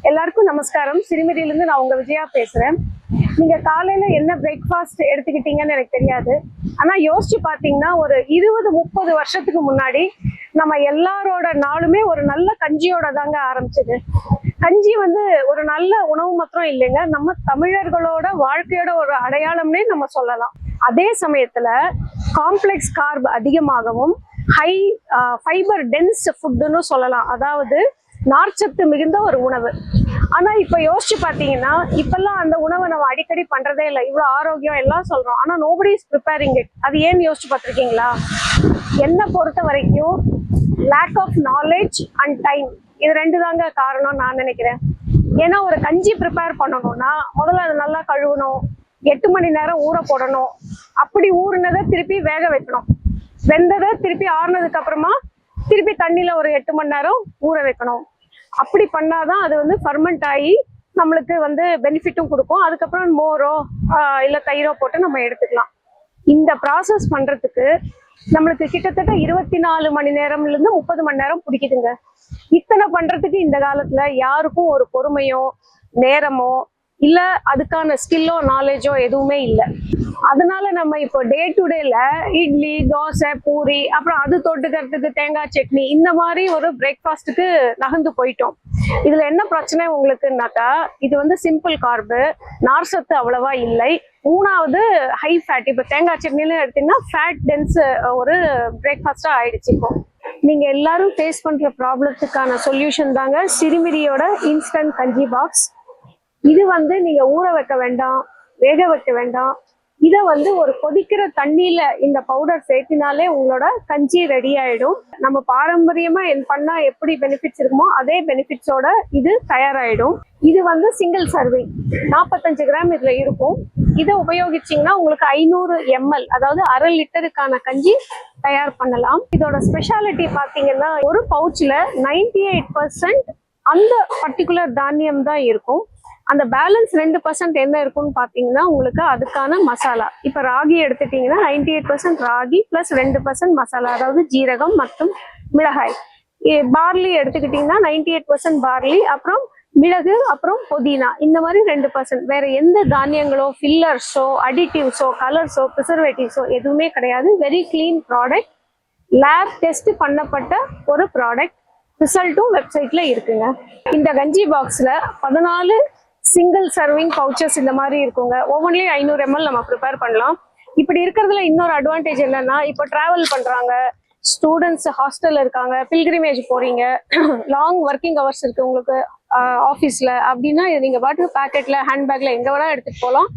எல்லாருக்கும் நமஸ்காரம். சிறுமிரியிலிருந்து நான் உங்க விஜயா பேசுறேன். நீங்க காலையில என்ன பிரேக்ஃபாஸ்ட் எடுத்துக்கிட்டீங்கன்னு எனக்கு தெரியாது. ஆனா யோசிச்சு பாத்தீங்கன்னா ஒரு 20-30 வருஷத்துக்கு முன்னாடி நம்ம எல்லாரோட நாளுமே ஒரு நல்ல கஞ்சியோட தாங்க ஆரம்பிச்சது. கஞ்சி ஒரு நல்ல உணவு மாத்திரம் இல்லைங்க, நம்ம தமிழர்களோட வாழ்க்கையோட ஒரு அடையாளம்னே நம்ம சொல்லலாம். அதே சமயத்துல காம்ப்ளெக்ஸ் கார்ப் அதிகமாகவும் ஹை ஃபைபர் டென்ஸ் ஃபுட்டுன்னு சொல்லலாம். அதாவது நார்ச்சத்து மிகுந்த ஒரு உணவு. ஆனா இப்ப யோசிச்சு பாத்தீங்கன்னா இப்பெல்லாம் அந்த உணவை நம்ம அடிக்கடி பண்றதே இல்லை. இவ்வளவு ஆரோக்கியம் எல்லாம் சொல்றோம், ஆனா நோபடி இஸ் ப்ரிப்பேரிங் இட். அது ஏன்னு யோசிச்சு பார்த்திருக்கீங்களா? என்னை பொறுத்த வரைக்கும் lack of knowledge and time, இது ரெண்டு தாங்க காரணம் நான் நினைக்கிறேன். ஏன்னா ஒரு கஞ்சி ப்ரிப்பேர் பண்ணணும்னா முதல்ல அது நல்லா கழுவணும், 8 மணி நேரம் ஊற போடணும், அப்படி ஊறினதை திருப்பி வேக வைக்கணும், வெந்ததை திருப்பி ஆறுனதுக்கு அப்புறமா திருப்பி தண்ணியில ஒரு 8 மணி நேரம் ஊற வைக்கணும். அப்படி பண்ணாதான் அது ஃபர்மெண்ட் ஆகி நம்மளுக்கு பெனிஃபிட்டும் கொடுக்கும். அதுக்கப்புறம் மோரோ இல்லை தயிரோ போட்டு நம்ம எடுத்துக்கலாம். இந்த ப்ராசஸ் பண்றதுக்கு நம்மளுக்கு கிட்டத்தட்ட 24 மணி நேரம்ல இருந்து 30 மணி நேரம் பிடிக்குதுங்க. இத்தனை பண்றதுக்கு இந்த காலத்துல யாருக்கும் ஒரு பொறுமையோ நேரமோ இல்ல அதுக்கான ஸ்கில்லோ நாலேஜோ எதுவுமே இல்லை. அதனால நம்ம இப்போ டே டு டேல இட்லி, தோசை, பூரி, அப்புறம் அது தொட்டுக்கிறதுக்கு தேங்காய் சட்னி, இந்த மாதிரி ஒரு பிரேக்ஃபாஸ்ட்டுக்கு நகர்ந்து போயிட்டோம். இதுல என்ன பிரச்சனை உங்களுக்குன்னாக்கா, இது சிம்பிள் கார்பு, நார் சத்து அவ்வளவா இல்லை. மூணாவது ஹை ஃபேட். இப்போ தேங்காய் சட்னிலும் எடுத்தீங்கன்னா ஃபேட் டென்ஸ் ஒரு பிரேக்ஃபாஸ்டா ஆயிடுச்சு. இப்போ நீங்க எல்லாரும் ஃபேஸ் பண்ற ப்ராப்ளத்துக்கான சொல்யூஷன் தாங்க சிறுமிரியோட இன்ஸ்டன்ட் கஞ்சி பாக்ஸ். இது நீங்க ஊற வைக்க வேண்டாம், வேக வைக்க வேண்டாம். இதை ஒரு கொதிக்கிற தண்ணியில இந்த பவுடர் சேர்த்தினாலே உங்களோட கஞ்சி ரெடி ஆயிடும். நம்ம பாரம்பரியமா பண்ணா எப்படி பெனிஃபிட்ஸ் இருக்குமோ அதே பெனிஃபிட்ஸோட இது தயாராயிடும். இது சிங்கிள் சர்விங் 45 கிராம் இதுல இருக்கும். இதை உபயோகிச்சீங்கன்னா உங்களுக்கு 500 ml, அதாவது 1/2 லிட்டருக்கான கஞ்சி தயார் பண்ணலாம். இதோட ஸ்பெஷாலிட்டி பாத்தீங்கன்னா ஒரு பவுச்ல 98% அந்த பர்டிகுலர் தானியம் தான் இருக்கும். அந்த பேலன்ஸ் 2% என்ன இருக்குன்னு பாத்தீங்கன்னா உங்களுக்கு அதுக்கான மசாலா. இப்ப ராகி எடுத்துட்டீங்கன்னா 98% ராகி பிளஸ் 2% மசாலா, அதாவது ஜீரகம் மற்றும் மிளகாய். பார்லி எடுத்துக்கிட்டீங்கன்னா 98% பார்லி, அப்புறம் மிளகு, அப்புறம் புதினா, இந்த மாதிரி 2%. வேற எந்த தானியங்களோ ஃபில்லர்ஸோ அடிட்டிவ்ஸோ கலர்ஸோ ப்ரிசர்வேட்டிவ்ஸோ எதுவுமே கிடையாது. Very clean product, lab test பண்ணப்பட்ட ஒரு ப்ராடக்ட். ரிசல்ட்டும் வெப்சைட்ல இருக்குங்க. இந்த கஞ்சி பாக்ஸ்ல 14 சிங்கிள் சர்விங் பவுச்சஸ் இந்த மாதிரி இருக்குங்க. ஒவ்வொன்றிலையும் 500 ml நம்ம ப்ரிப்பேர் பண்ணலாம். இப்படி இருக்கிறதுல இன்னொரு அட்வான்டேஜ் என்னன்னா, இப்போ டிராவல் பண்றாங்க, ஸ்டூடெண்ட்ஸ் ஹாஸ்டல்ல இருக்காங்க, பில்கிரிமேஜ் போறீங்க, லாங் ஒர்க்கிங் ஹவர்ஸ் இருக்கு உங்களுக்கு ஆஃபீஸ்ல அப்படின்னா, இது நீங்க பாட்டு பேக்கெட்ல ஹேண்ட்பேக்ல எங்க வேணா எடுத்துட்டு போகலாம்.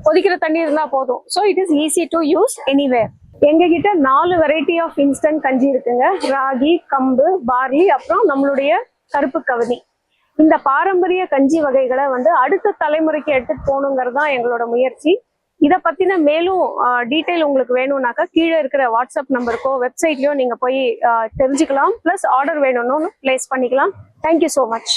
கொதிக்கிற தண்ணி இருந்தா போதும். So it is easy to use anywhere. எங்ககிட்ட 4 வெரைட்டி ஆஃப் இன்ஸ்டன்ட் கஞ்சி இருக்குங்க. ராகி, கம்பு, பார்லி, அப்புறம் நம்மளுடைய கருப்பு கவனி. இந்த பாரம்பரிய கஞ்சி வகைகளை அடுத்த தலைமுறைக்கு எடுத்துட்டு போகணுங்கிறது தான் எங்களோட முயற்சி. இதை பத்தின மேலும் டீட்டெயில் உங்களுக்கு வேணும்னாக்கா கீழே இருக்கிற வாட்ஸ்அப் நம்பருக்கோ வெப்சைட்லயோ நீங்க போய் தெரிஞ்சுக்கலாம். பிளஸ் ஆர்டர் வேணும்னு பிளேஸ் பண்ணிக்கலாம். Thank you so much.